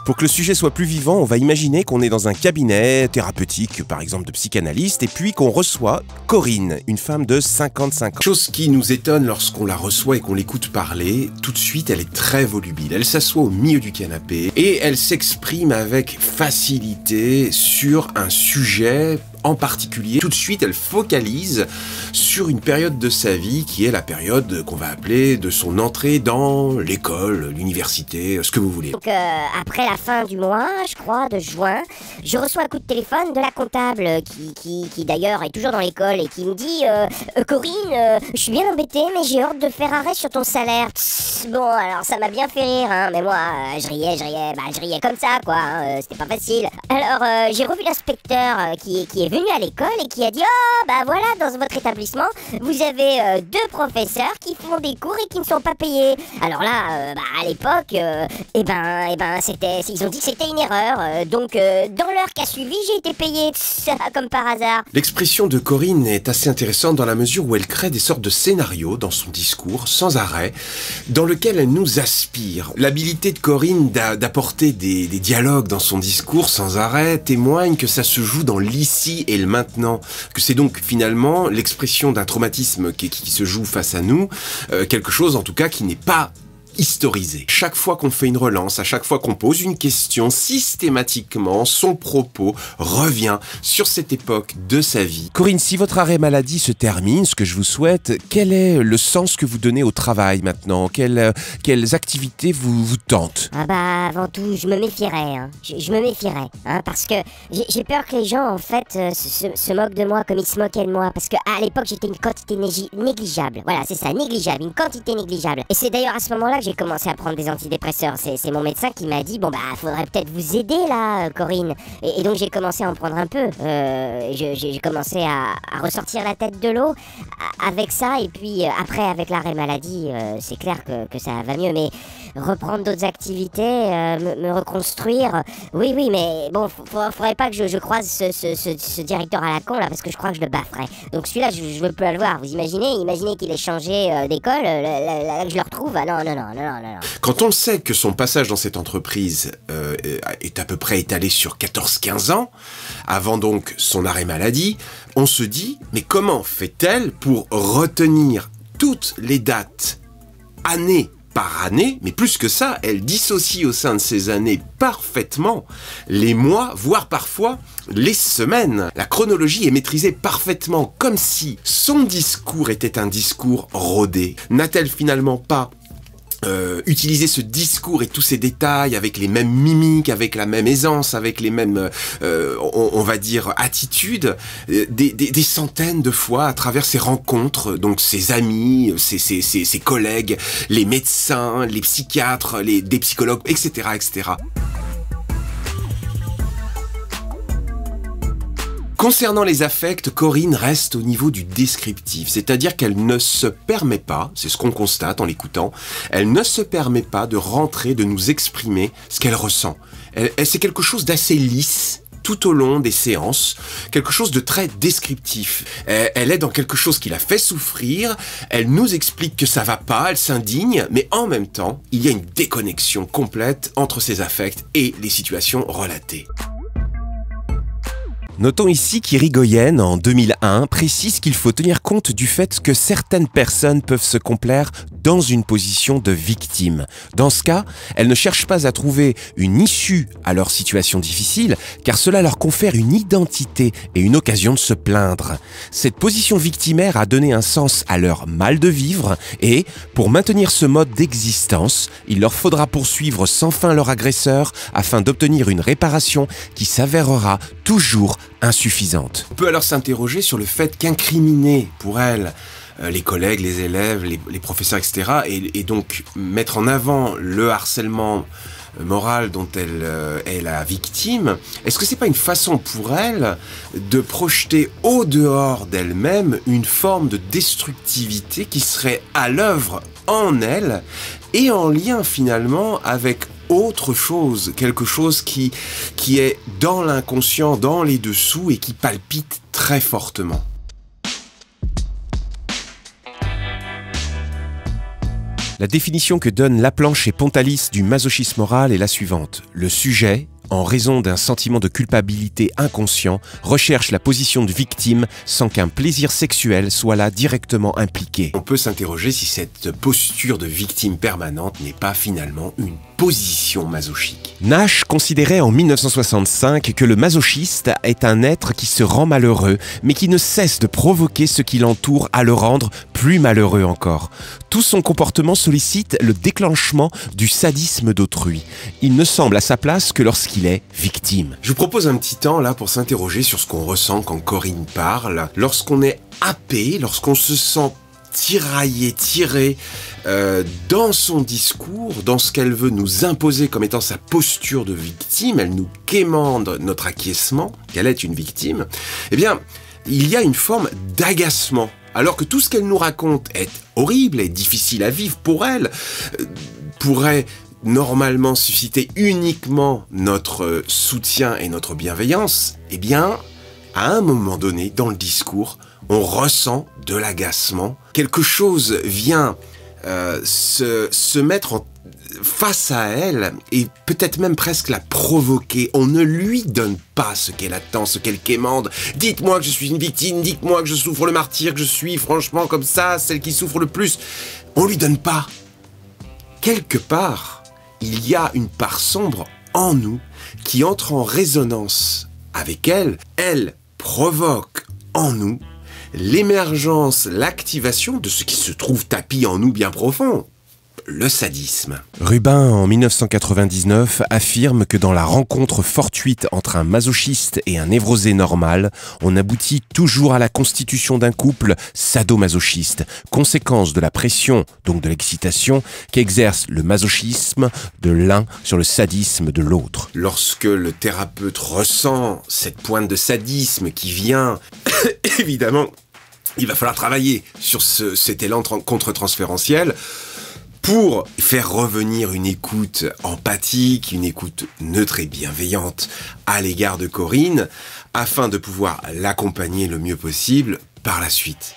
Pour que le sujet soit plus vivant, on va imaginer qu'on est dans un cabinet thérapeutique, par exemple de psychanalyste, et puis qu'on reçoit Corinne, une femme de 55 ans. Chose qui nous étonne lorsqu'on la reçoit et qu'on l'écoute parler, tout de suite elle est très volubile. Elle s'assoit au milieu du canapé et elle s'exprime avec facilité sur un sujet en particulier. Tout de suite, elle focalise sur une période de sa vie qui est la période qu'on va appeler de son entrée dans l'école, l'université, ce que vous voulez. Donc après la fin du mois, je crois, de juin, je reçois un coup de téléphone de la comptable qui d'ailleurs est toujours dans l'école et qui me dit Corinne, je suis bien embêtée mais j'ai hâte de faire arrêt sur ton salaire. Bon, alors ça m'a bien fait rire, hein, mais moi je riais comme ça quoi, hein, c'était pas facile. Alors j'ai revu l'inspecteur qui est venu à l'école et qui a dit oh bah voilà, dans votre établissement vous avez deux professeurs qui font des cours et qui ne sont pas payés. Alors là à l'époque ils ont dit que c'était une erreur, donc dans l'heure qui a suivi j'ai été payé comme par hasard. L'expression de Corinne est assez intéressante dans la mesure où elle crée des sortes de scénarios dans son discours sans arrêt dans lequel elle nous aspire. L'habilité de Corinne d'apporter des dialogues dans son discours sans arrêt témoigne que ça se joue dans l'ici et le maintenant, que c'est donc finalement l'expression d'un traumatisme qui se joue face à nous, quelque chose en tout cas qui n'est pas historisé. Chaque fois qu'on fait une relance, à chaque fois qu'on pose une question, systématiquement, son propos revient sur cette époque de sa vie. Corinne, si votre arrêt maladie se termine, ce que je vous souhaite, quel est le sens que vous donnez au travail maintenant? Quelles activités vous tentent? Ah bah avant tout, je me méfierais, hein. Je me méfierais, hein, parce que j'ai peur que les gens en fait se moquent de moi comme ils se moquaient de moi, parce que à l'époque j'étais une quantité négligeable. Voilà, c'est ça, négligeable, une quantité négligeable. Et c'est d'ailleurs à ce moment-là que j'ai commencé à prendre des antidépresseurs. C'est mon médecin qui m'a dit bon bah faudrait peut-être vous aider là, Corinne. Et donc j'ai commencé à en prendre un peu. J'ai commencé à ressortir la tête de l'eau avec ça, et puis après avec l'arrêt maladie, c'est clair que ça va mieux. Mais reprendre d'autres activités, me reconstruire, oui, mais bon, faudrait pas que je croise ce directeur à la con là, parce que je crois que je le bafferais. Donc celui-là, je veux plus le voir. Vous imaginez qu'il ait changé d'école, là que je le retrouve. Ah non. Quand on sait que son passage dans cette entreprise est à peu près étalé sur 14-15 ans, avant donc son arrêt maladie, on se dit, mais comment fait-elle pour retenir toutes les dates, année par année, mais plus que ça, elle dissocie au sein de ces années parfaitement les mois, voire parfois les semaines. La chronologie est maîtrisée parfaitement, comme si son discours était un discours rodé. N'a-t-elle finalement pas utiliser ce discours et tous ces détails avec les mêmes mimiques, avec la même aisance, avec les mêmes, on va dire, attitudes, des centaines de fois à travers ses rencontres, donc ses amis, ses collègues, les médecins, les psychiatres, des psychologues, etc., etc. Concernant les affects, Corinne reste au niveau du descriptif, c'est-à-dire qu'elle ne se permet pas, c'est ce qu'on constate en l'écoutant, elle ne se permet pas de rentrer, de nous exprimer ce qu'elle ressent. C'est quelque chose d'assez lisse tout au long des séances, quelque chose de très descriptif. Elle est dans quelque chose qui la fait souffrir, elle nous explique que ça va pas, elle s'indigne, mais en même temps, il y a une déconnexion complète entre ses affects et les situations relatées. Notons ici qu'Irigoyen, en 2001, précise qu'il faut tenir compte du fait que certaines personnes peuvent se complaire dans une position de victime. Dans ce cas, elles ne cherchent pas à trouver une issue à leur situation difficile, car cela leur confère une identité et une occasion de se plaindre. Cette position victimaire a donné un sens à leur mal de vivre et, pour maintenir ce mode d'existence, il leur faudra poursuivre sans fin leur agresseur afin d'obtenir une réparation qui s'avérera toujours insuffisante. On peut alors s'interroger sur le fait qu'incriminer pour elle les collègues, les élèves, les professeurs, etc. et donc mettre en avant le harcèlement moral dont elle est la victime, est-ce que c'est pas une façon pour elle de projeter au dehors d'elle-même une forme de destructivité qui serait à l'œuvre en elle et en lien finalement avec autre chose, quelque chose qui est dans l'inconscient, dans les dessous et qui palpite très fortement. La définition que donnent Laplanche et Pontalis du masochisme moral est la suivante. Le sujet, en raison d'un sentiment de culpabilité inconscient, recherche la position de victime sans qu'un plaisir sexuel soit là directement impliqué. On peut s'interroger si cette posture de victime permanente n'est pas finalement une position masochique. Nash considérait en 1965 que le masochiste est un être qui se rend malheureux, mais qui ne cesse de provoquer ce qui l'entoure à le rendre plus malheureux encore. Tout son comportement sollicite le déclenchement du sadisme d'autrui. Il ne semble à sa place que lorsqu'il est victime. Je vous propose un petit temps là pour s'interroger sur ce qu'on ressent quand Corinne parle, lorsqu'on est happé, lorsqu'on se sent tiraillé, tiré dans son discours, dans ce qu'elle veut nous imposer comme étant sa posture de victime. Elle nous quémande notre acquiescement, qu'elle est une victime. Eh bien, il y a une forme d'agacement. Alors que tout ce qu'elle nous raconte est horrible et difficile à vivre pour elle, pourrait normalement susciter uniquement notre soutien et notre bienveillance, eh bien, à un moment donné, dans le discours, on ressent de l'agacement. Quelque chose vient se mettre face à elle et peut-être même presque la provoquer. On ne lui donne pas ce qu'elle attend, ce qu'elle quémande. Dites-moi que je suis une victime, dites-moi que je souffre le martyre, que je suis franchement comme ça, celle qui souffre le plus. On lui donne pas. Quelque part, il y a une part sombre en nous qui entre en résonance avec elle. Elle provoque en nous l'émergence, l'activation de ce qui se trouve tapi en nous bien profond. Le sadisme. Rubin, en 1999, affirme que dans la rencontre fortuite entre un masochiste et un névrosé normal, on aboutit toujours à la constitution d'un couple sadomasochiste, conséquence de la pression, donc de l'excitation, qu'exerce le masochisme de l'un sur le sadisme de l'autre. Lorsque le thérapeute ressent cette pointe de sadisme qui vient, évidemment, il va falloir travailler sur cet élan contre-transférentiel pour faire revenir une écoute empathique, une écoute neutre et bienveillante à l'égard de Corinne, afin de pouvoir l'accompagner le mieux possible par la suite.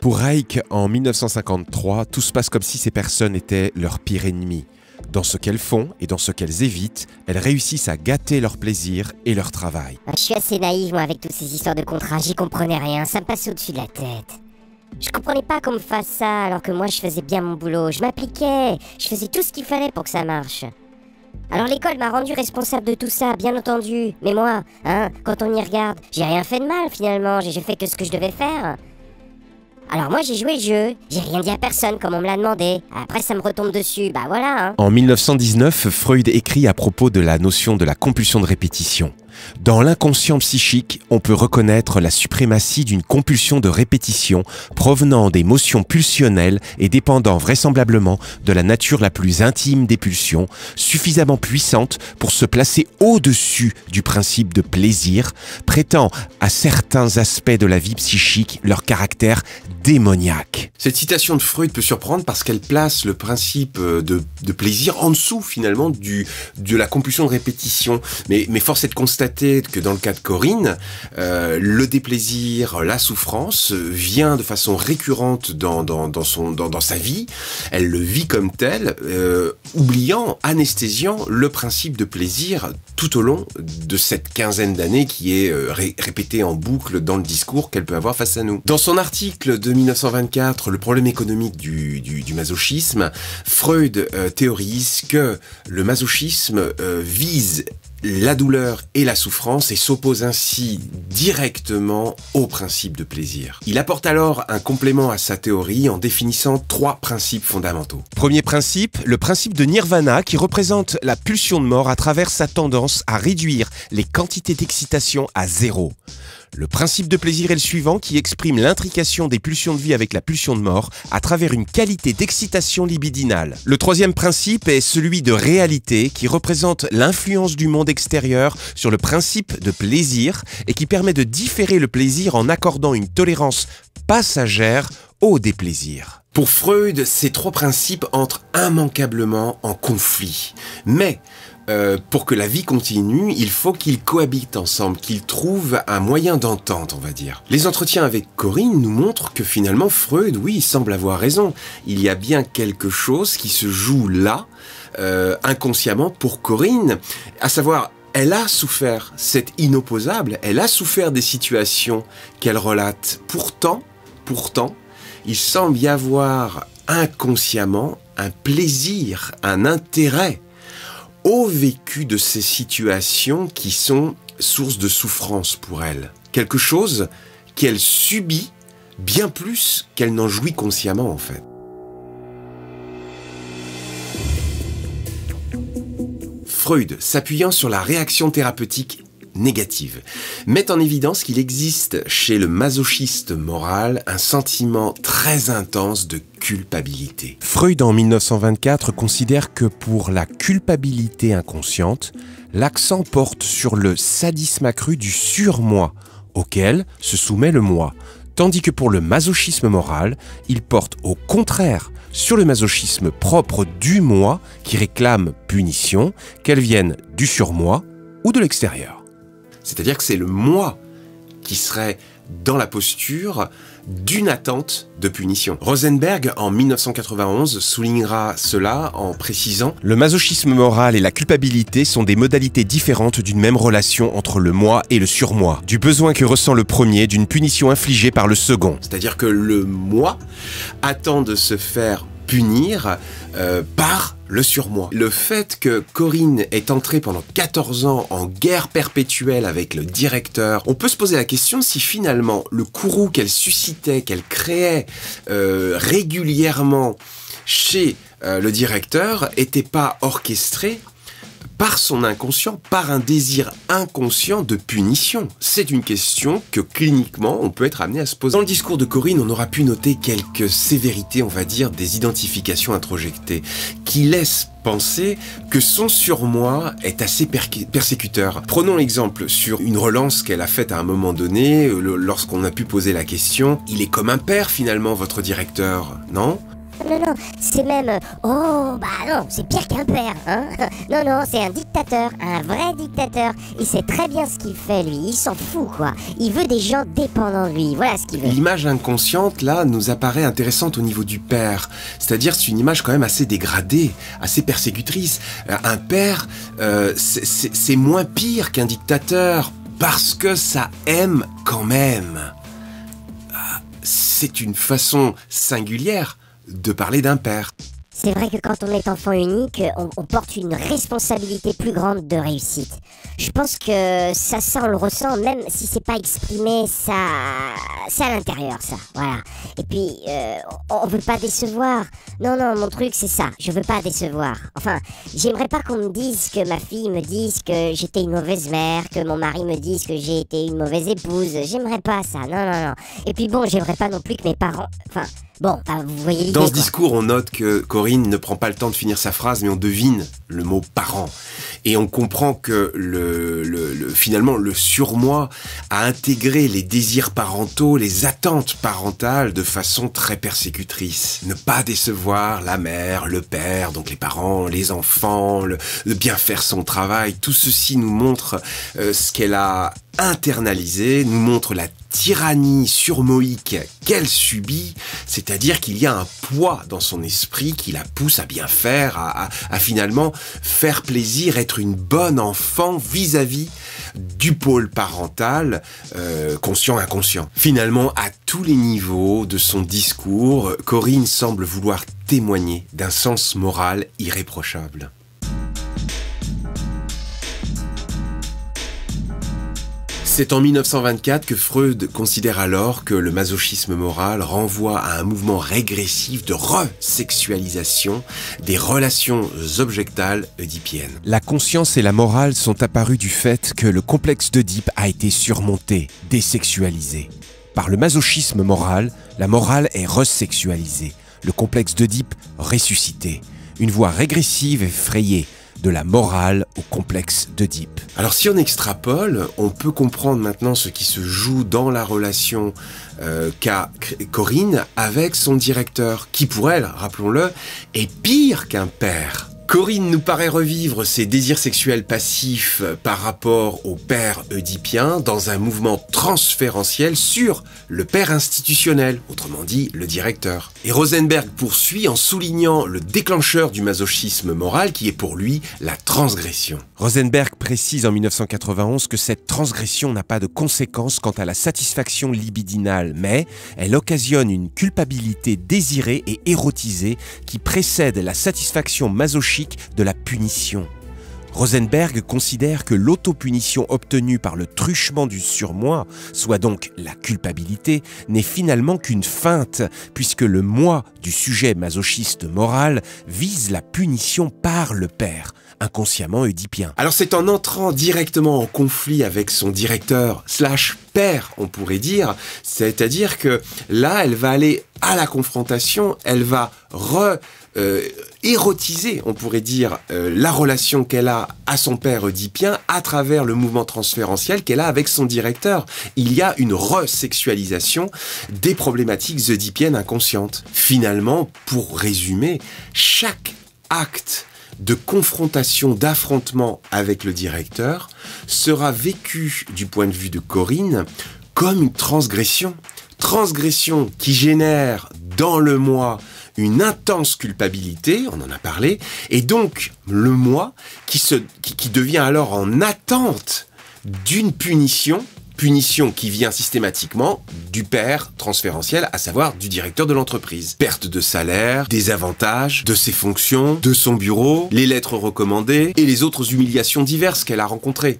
Pour Reich, en 1953, tout se passe comme si ces personnes étaient leur pire ennemi. Dans ce qu'elles font et dans ce qu'elles évitent, elles réussissent à gâter leur plaisir et leur travail. Je suis assez naïve, moi, avec toutes ces histoires de contrats, j'y comprenais rien, ça me passait au-dessus de la tête. Je comprenais pas qu'on me fasse ça, alors que moi je faisais bien mon boulot, je m'appliquais, je faisais tout ce qu'il fallait pour que ça marche. Alors l'école m'a rendu responsable de tout ça, bien entendu, mais moi, quand on y regarde, j'ai rien fait de mal finalement, j'ai fait que ce que je devais faire. Alors moi j'ai joué le jeu, j'ai rien dit à personne comme on me l'a demandé. Après ça me retombe dessus, bah voilà. En 1919, Freud écrit à propos de la notion de la compulsion de répétition. Dans l'inconscient psychique, on peut reconnaître la suprématie d'une compulsion de répétition provenant d'émotions pulsionnelles et dépendant vraisemblablement de la nature la plus intime des pulsions, suffisamment puissante pour se placer au-dessus du principe de plaisir, prêtant à certains aspects de la vie psychique leur caractère démoniaque. Cette citation de Freud peut surprendre parce qu'elle place le principe de plaisir en dessous finalement de la compulsion de répétition. Mais force est de constater que dans le cas de Corinne, le déplaisir, la souffrance vient de façon récurrente dans sa vie. Elle le vit comme tel, anesthésiant le principe de plaisir tout au long de cette quinzaine d'années qui est répétée en boucle dans le discours qu'elle peut avoir face à nous. Dans son article de 1924, Le problème économique du masochisme, Freud théorise que le masochisme vise la douleur et la souffrance et s'oppose ainsi directement au principe de plaisir. Il apporte alors un complément à sa théorie en définissant 3 principes fondamentaux. Premier principe, le principe de nirvana qui représente la pulsion de mort à travers sa tendance à réduire les quantités d'excitation à 0. Le principe de plaisir est le suivant qui exprime l'intrication des pulsions de vie avec la pulsion de mort à travers une qualité d'excitation libidinale. Le troisième principe est celui de réalité qui représente l'influence du monde extérieur sur le principe de plaisir et qui permet de différer le plaisir en accordant une tolérance passagère au déplaisir. Pour Freud, ces 3 principes entrent immanquablement en conflit. Mais pour que la vie continue, il faut qu'ils cohabitent ensemble, qu'ils trouvent un moyen d'entente, on va dire. Les entretiens avec Corinne nous montrent que finalement Freud, oui, il semble avoir raison. Il y a bien quelque chose qui se joue là, inconsciemment pour Corinne, à savoir, elle a souffert, c'est inopposable, elle a souffert des situations qu'elle relate. Pourtant, il semble y avoir inconsciemment un plaisir, un intérêt au vécu de ces situations qui sont source de souffrance pour elle. Quelque chose qu'elle subit bien plus qu'elle n'en jouit consciemment en fait. Freud, s'appuyant sur la réaction thérapeutique négative, met en évidence qu'il existe chez le masochiste moral un sentiment très intense de culpabilité. Freud, en 1924, considère que pour la culpabilité inconsciente, l'accent porte sur le sadisme accru du surmoi, auquel se soumet le moi, tandis que pour le masochisme moral, il porte au contraire sur le masochisme propre du moi qui réclame punition, qu'elle vienne du surmoi ou de l'extérieur. C'est-à-dire que c'est le moi qui serait dans la posture d'une attente de punition. Rosenberg, en 1991, soulignera cela en précisant « Le masochisme moral et la culpabilité sont des modalités différentes d'une même relation entre le moi et le surmoi, du besoin que ressent le premier d'une punition infligée par le second. » C'est-à-dire que le moi attend de se faire punir par le surmoi. Le fait que Corinne est entrée pendant 14 ans en guerre perpétuelle avec le directeur, on peut se poser la question si finalement le courroux qu'elle suscitait, qu'elle créait régulièrement chez le directeur n'était pas orchestré par son inconscient, par un désir inconscient de punition. C'est une question que cliniquement on peut être amené à se poser. Dans le discours de Corinne, on aura pu noter quelques sévérités, on va dire, des identifications introjectées, qui laissent penser que son surmoi est assez persécuteur. Prenons l'exemple sur une relance qu'elle a faite à un moment donné, lorsqu'on a pu poser la question, il est comme un père finalement votre directeur, non ? Non, c'est même... Oh, bah non, c'est pire qu'un père, hein. Non, c'est un dictateur, un vrai dictateur. Il sait très bien ce qu'il fait, lui, il s'en fout, quoi. Il veut des gens dépendants de lui, voilà ce qu'il veut. L'image inconsciente, là, nous apparaît intéressante au niveau du père. C'est-à-dire, c'est une image quand même assez dégradée, assez persécutrice. Un père, c'est moins pire qu'un dictateur, parce que ça aime quand même. C'est une façon singulière de parler d'un père. C'est vrai que quand on est enfant unique, on porte une responsabilité plus grande de réussite. Je pense que ça, on le ressent, même si c'est pas exprimé, c'est à l'intérieur, ça. Voilà. Et puis, on veut pas décevoir. Non, mon truc, c'est ça. Je veux pas décevoir. Enfin, j'aimerais pas qu'on me dise, que ma fille me dise que j'étais une mauvaise mère, que mon mari me dise que j'ai été une mauvaise épouse. J'aimerais pas ça. Non. Et puis bon, j'aimerais pas non plus que mes parents... Enfin, bon, vous voyez l'idée, Dans ce discours, on note que Corinne ne prend pas le temps de finir sa phrase, mais on devine le mot parent. Et on comprend que finalement, le surmoi a intégré les désirs parentaux, les attentes parentales de façon très persécutrice. Ne pas décevoir la mère, le père, donc les parents, les enfants, de bien faire son travail. Tout ceci nous montre ce qu'elle a internalisé, nous montre la tyrannie surmoïque qu'elle subit, c'est-à-dire qu'il y a un poids dans son esprit qui la pousse à bien faire, à finalement faire plaisir, être une bonne enfant vis-à-vis du pôle parental, conscient-inconscient. Finalement, à tous les niveaux de son discours, Corinne semble vouloir témoigner d'un sens moral irréprochable. C'est en 1924 que Freud considère alors que le masochisme moral renvoie à un mouvement régressif de resexualisation des relations objectales oedipiennes. La conscience et la morale sont apparues du fait que le complexe d'Oedipe a été surmonté, désexualisé. Par le masochisme moral, la morale est resexualisée, le complexe d'Oedipe ressuscité. Une voie régressive et frayée de la morale au complexe d'Oedipe. Alors si on extrapole, on peut comprendre maintenant ce qui se joue dans la relation qu'a Corinne avec son directeur, qui pour elle, rappelons-le, est pire qu'un père. Corinne nous paraît revivre ses désirs sexuels passifs par rapport au père oedipien dans un mouvement transférentiel sur le père institutionnel, autrement dit le directeur. Et Rosenberg poursuit en soulignant le déclencheur du masochisme moral qui est pour lui la transgression. Rosenberg précise en 1991 que cette transgression n'a pas de conséquences quant à la satisfaction libidinale, mais elle occasionne une culpabilité désirée et érotisée qui précède la satisfaction masochistique de la punition. Rosenberg considère que l'autopunition obtenue par le truchement du surmoi, soit donc la culpabilité, n'est finalement qu'une feinte, puisque le moi du sujet masochiste moral vise la punition par le père, inconsciemment oedipien. Alors c'est en entrant directement en conflit avec son directeur / père, on pourrait dire, c'est-à-dire que là, elle va aller à la confrontation, elle va érotiser, on pourrait dire, la relation qu'elle a à son père oedipien à travers le mouvement transférentiel qu'elle a avec son directeur. Il y a une resexualisation des problématiques oedipiennes inconscientes. Finalement, pour résumer, chaque acte de confrontation, d'affrontement avec le directeur sera vécu du point de vue de Corinne comme une transgression. Transgression qui génère dans le moi une intense culpabilité, on en a parlé, et donc le moi qui devient alors en attente d'une punition qui vient systématiquement du père transférentiel, à savoir du directeur de l'entreprise. Perte de salaire, des avantages, de ses fonctions, de son bureau, les lettres recommandées et les autres humiliations diverses qu'elle a rencontrées.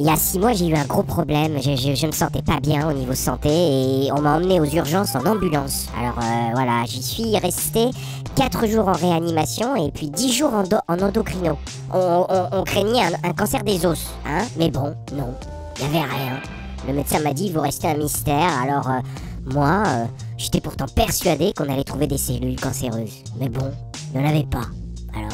Il y a 6 mois, j'ai eu un gros problème. Je me sentais pas bien au niveau santé et on m'a emmené aux urgences en ambulance. Alors voilà, j'y suis resté 4 jours en réanimation et puis 10 jours en endocrino. On craignait un cancer des os, hein. Mais bon, non, il n'y avait rien. Le médecin m'a dit, vous restez un mystère. Alors moi, j'étais pourtant persuadé qu'on allait trouver des cellules cancéreuses. Mais bon, il n'y en avait pas. Alors